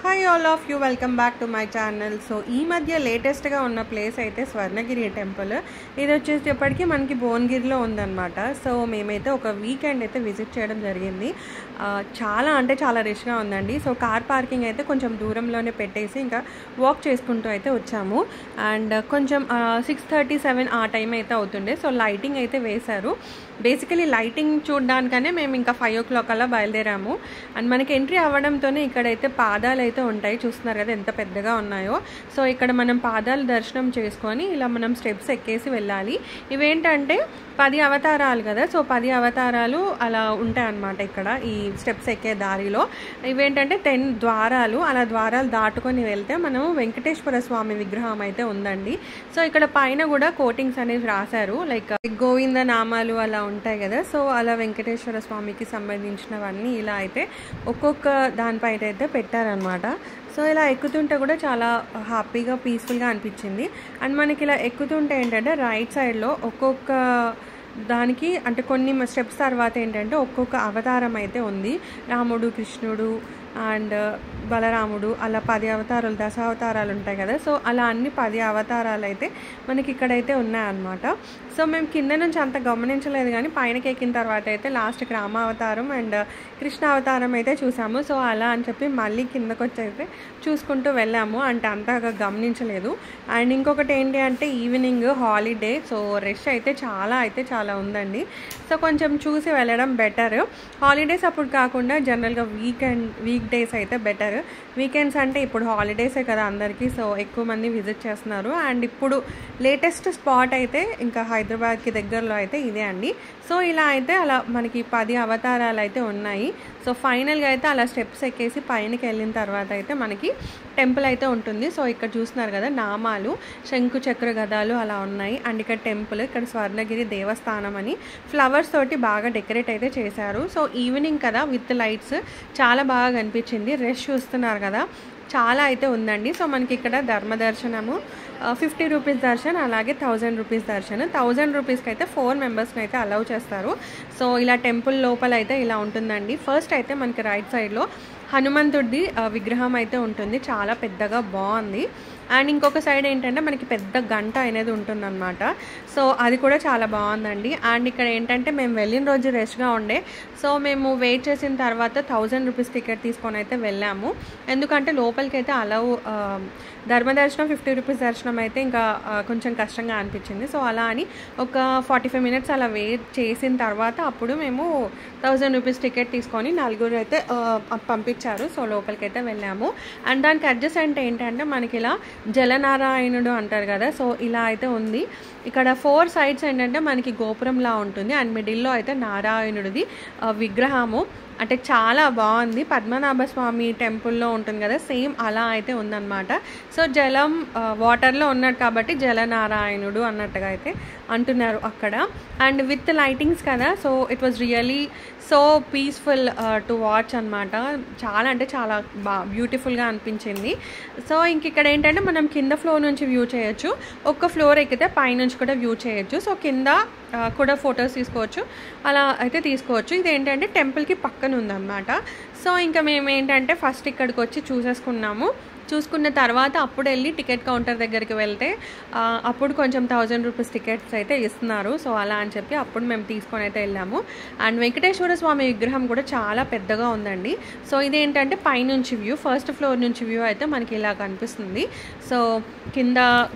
Hi all of you, welcome back to my channel. So ఈ మధ్య లేటెస్ట్గా ఉన్న ప్లేస్ అయితే స్వర్ణగిరి టెంపుల్. ఇది వచ్చేటప్పటికి మనకి భువనగిరిలో ఉందన్నమాట. సో మేమైతే ఒక వీకెండ్ అయితే విజిట్ చేయడం జరిగింది. చాలా అంటే చాలా రష్గా ఉందండి. సో కార్ పార్కింగ్ అయితే కొంచెం దూరంలోనే పెట్టేసి ఇంకా వాక్ చేసుకుంటూ అయితే వచ్చాము. అండ్ కొంచెం 6:37 ఆ టైం అయితే అవుతుండే. సో లైటింగ్ అయితే వేశారు. బేసికలీ లైటింగ్ చూడడానికనే మేము ఇంకా 5 o'clock అలా బయలుదేరాము. అండ్ మనకి ఎంట్రీ అవ్వడంతోనే ఇక్కడైతే పాదాలు అయితే ఉంటాయి, చూస్తున్నారు కదా ఎంత పెద్దగా ఉన్నాయో. సో ఇక్కడ మనం పాదాలు దర్శనం చేసుకొని ఇలా మనం స్టెప్స్ ఎక్కేసి వెళ్ళాలి. ఇవేంటంటే 10 అవతారాలు కదా, సో 10 అవతారాలు అలా ఉంటాయి అన్నమాట ఇక్కడ ఈ స్టెప్స్ ఎక్కే దారిలో. ఇవేంటంటే 10 ద్వారాలు, అలా ద్వారాలు దాటుకొని వెళ్తే మనం వెంకటేశ్వర స్వామి విగ్రహం అయితే ఉందండి. సో ఇక్కడ పైన కూడా కోటింగ్స్ అనేవి రాశారు, లైక్ గోవింద నామాలు అలా ఉంటాయి కదా. సో అలా వెంకటేశ్వర స్వామికి సంబంధించినవన్నీ ఇలా అయితే ఒక్కొక్క దానిపైన అయితే పెట్టారనమాట. సో ఇలా ఎక్కుతుంటే కూడా చాలా హ్యాపీగా పీస్ఫుల్గా అనిపించింది. అండ్ మనకి ఇలా ఎక్కుతుంటే ఏంటంటే రైట్ సైడ్లో ఒక్కొక్క దానికి అంటే కొన్ని స్టెప్స్ తర్వాత ఏంటంటే ఒక్కొక్క అవతారం అయితే ఉంది. రాముడు, కృష్ణుడు అండ్ బలరాముడు, అలా 10 అవతారాలు, దశావతారాలు ఉంటాయి కదా. సో అలా అన్ని 10 అవతారాలు అయితే మనకి ఇక్కడైతే ఉన్నాయన్నమాట. సో మేము కింద నుంచి అంత గమనించలేదు, కానీ పైనకి ఎక్కిన తర్వాత అయితే లాస్ట్కి రామావతారం అండ్ కృష్ణ అవతారం అయితే చూసాము. సో అలా అని చెప్పి మళ్ళీ కిందకు వచ్చి అయితే చూసుకుంటూ వెళ్ళాము, అంటే అంతగా గమనించలేదు. అండ్ ఇంకొకటి ఏంటి అంటే ఈవినింగ్ హాలిడే, సో రష్ అయితే చాలా ఉందండి. సో కొంచెం చూసి వెళ్ళడం బెటర్. హాలిడేస్ అప్పుడు కాకుండా జనరల్గా వీక్ డేస్ అయితే బెటర్. వీకెండ్స్ అంటే ఇప్పుడు హాలిడేసే కదా అందరికీ, సో ఎక్కువ మంది విజిట్ చేస్తున్నారు. అండ్ ఇప్పుడు లేటెస్ట్ స్పాట్ అయితే ఇంకా హైదరాబాద్కి దగ్గరలో అయితే ఇదే అండి. సో ఇలా అయితే అలా మనకి 10 అవతారాలు అయితే ఉన్నాయి. సో ఫైనల్గా అయితే అలా స్టెప్స్ ఎక్కేసి పైనకి వెళ్ళిన తర్వాత అయితే మనకి టెంపుల్ అయితే ఉంటుంది. సో ఇక్కడ చూస్తున్నారు కదా నామాలు, శంకు చక్ర గదాలు అలా ఉన్నాయి. అండ్ ఇక్కడ టెంపుల్, ఇక్కడ స్వర్ణగిరి దేవస్థానం అని ఫ్లవర్స్ తోటి బాగా డెకరేట్ అయితే చేశారు. సో ఈవినింగ్ కదా విత్ లైట్స్ చాలా బాగా కనిపించింది. రష్ చూస్తున్నారు కదా, చాలా అయితే ఉందండి. సో మనకి ఇక్కడ ధర్మ దర్శనము 50 రూపీస్ దర్శనం, అలాగే 1000 రూపీస్ దర్శనం. 1000 రూపీస్కి అయితే 4 మెంబర్స్ని అయితే అలౌ చేస్తారు. సో ఇలా టెంపుల్ లోపల అయితే ఇలా ఉంటుందండి. ఫస్ట్ అయితే మనకి రైట్ సైడ్లో హనుమంతుడిది విగ్రహం అయితే ఉంటుంది, చాలా పెద్దగా బాగుంది. అండ్ ఇంకొక సైడ్ ఏంటంటే మనకి పెద్ద గంట అనేది ఉంటుందన్నమాట. సో అది కూడా చాలా బాగుందండి. అండ్ ఇక్కడ ఏంటంటే మేము వెళ్ళిన రోజు రష్గా ఉండే, సో మేము వెయిట్ చేసిన తర్వాత 1000 రూపీస్ టికెట్ తీసుకొని అయితే వెళ్ళాము. ఎందుకంటే లోపలికి అయితే అలౌ, ధర్మదర్శనం 50 రూపీస్ దర్శనం అయితే ఇంకా కొంచెం కష్టంగా అనిపించింది. సో అలా అని ఒక 45 minutes అలా వెయిట్ చేసిన తర్వాత అప్పుడు మేము 1000 రూపీస్ టికెట్ తీసుకొని నలుగురు అయితే పంపించారు. సో లోపలికి అయితే వెళ్ళాము. అండ్ దానికి అడ్జసెంట్ ఏంటంటే మనకి ఇలా జలనారాయణుడు అంటారు కదా, సో ఇలా అయితే ఉంది. ఇక్కడ 4 sides ఏంటంటే మనకి గోపురంలా ఉంటుంది. అండ్ మిడిల్లో అయితే నారాయణుడిది విగ్రహము, అంటే చాలా బాగుంది. పద్మనాభ స్వామి టెంపుల్లో ఉంటుంది కదా, సేమ్ అలా అయితే ఉందన్నమాట. సో జలం వాటర్లో ఉన్నట్టు కాబట్టి జలనారాయణుడు అన్నట్టుగా అయితే అంటున్నారు అక్కడ. అండ్ విత్ లైటింగ్స్ కదా, so it was really so peaceful to watch అనమాట. చాలా అంటే చాలా బ్యూటిఫుల్గా అనిపించింది. సో ఇంక ఇక్కడ ఏంటంటే మనం కింద ఫ్లోర్ నుంచి వ్యూ చేయొచ్చు, ఒక్క ఫ్లోర్ ఎక్కితే పైనుంచి కూడా వ్యూ చేయొచ్చు. సో కింద కూడా ఫొటోస్ తీసుకోవచ్చు, అలా అయితే తీసుకోవచ్చు. ఇది ఏంటంటే టెంపుల్కి పక్కన ఉందన్నమాట. సో ఇంకా మేము ఏంటంటే ఫస్ట్ ఇక్కడికి వచ్చి చూసుకున్న తర్వాత అప్పుడు వెళ్ళి టికెట్ కౌంటర్ దగ్గరికి వెళ్తే అప్పుడు కొంచెం 1000 రూపీస్ టికెట్స్ అయితే ఇస్తున్నారు. సో అలా అని చెప్పి అప్పుడు మేము తీసుకొని అయితే వెళ్ళాము. అండ్ వెంకటేశ్వర స్వామి విగ్రహం కూడా చాలా పెద్దగా ఉందండి. సో ఇదేంటంటే పైనుంచి వ్యూ, ఫస్ట్ ఫ్లోర్ నుంచి వ్యూ అయితే మనకి ఇలా కనిపిస్తుంది. సో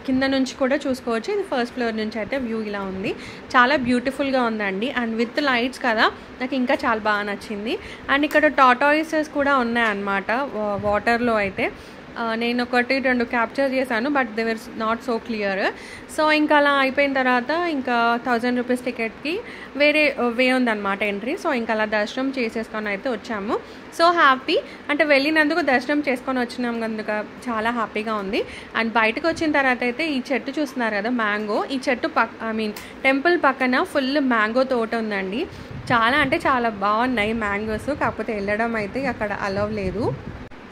కింద నుంచి కూడా చూసుకోవచ్చు. ఇది ఫస్ట్ ఫ్లోర్ నుంచి అయితే వ్యూ ఇలా ఉంది, చాలా బ్యూటిఫుల్గా ఉందండి. అండ్ విత్ లైట్స్ కదా, నాకు ఇంకా చాలా బాగా నచ్చింది. అండ్ ఇక్కడ టాటాయిసెస్ కూడా ఉన్నాయన్నమాట వాటర్లో అయితే. నేను 1-2 క్యాప్చర్ చేశాను, but they were not so clear. So ఇంకా అలా అయిపోయిన తర్వాత ఇంకా 1000 రూపీస్ టికెట్కి వేరే వే ఉందన్నమాట ఎంట్రీ. సో ఇంకా అలా దర్శనం చేసేసుకొని అయితే వచ్చాము. సో హ్యాపీ, అంటే వెళ్ళినందుకు దర్శనం చేసుకొని వచ్చినాం కనుక చాలా హ్యాపీగా ఉంది. అండ్ బయటకు వచ్చిన తర్వాత అయితే ఈ చెట్టు చూస్తున్నారు కదా, మ్యాంగో. ఈ చెట్టు టెంపుల్ పక్కన ఫుల్ మ్యాంగో తోట ఉందండి. చాలా అంటే చాలా బాగున్నాయి మ్యాంగోస్, కాకపోతే వెళ్ళడం అయితే అక్కడ అలౌ లేదు.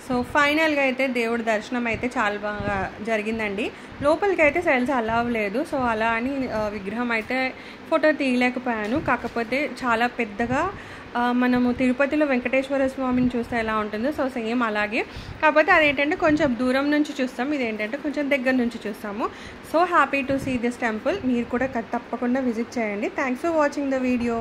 సో ఫైనల్గా అయితే దేవుడి దర్శనం అయితే చాలా బాగా జరిగిందండి. లోపలికి అయితే సెల్స్ అలౌ లేదు. సో అలా అని విగ్రహం అయితే ఫోటో తీయలేకపోయాను. కాకపోతే చాలా పెద్దగా మనము తిరుపతిలో వెంకటేశ్వర స్వామిని చూస్తే ఎలా ఉంటుందో సో సేమ్ అలాగే, కాకపోతే అదేంటంటే కొంచెం దూరం నుంచి చూస్తాం, ఇదేంటంటే కొంచెం దగ్గర నుంచి చూస్తాము. So happy to see this temple. మీరు కూడా తప్పకుండా విజిట్ చేయండి. Thanks for watching the video.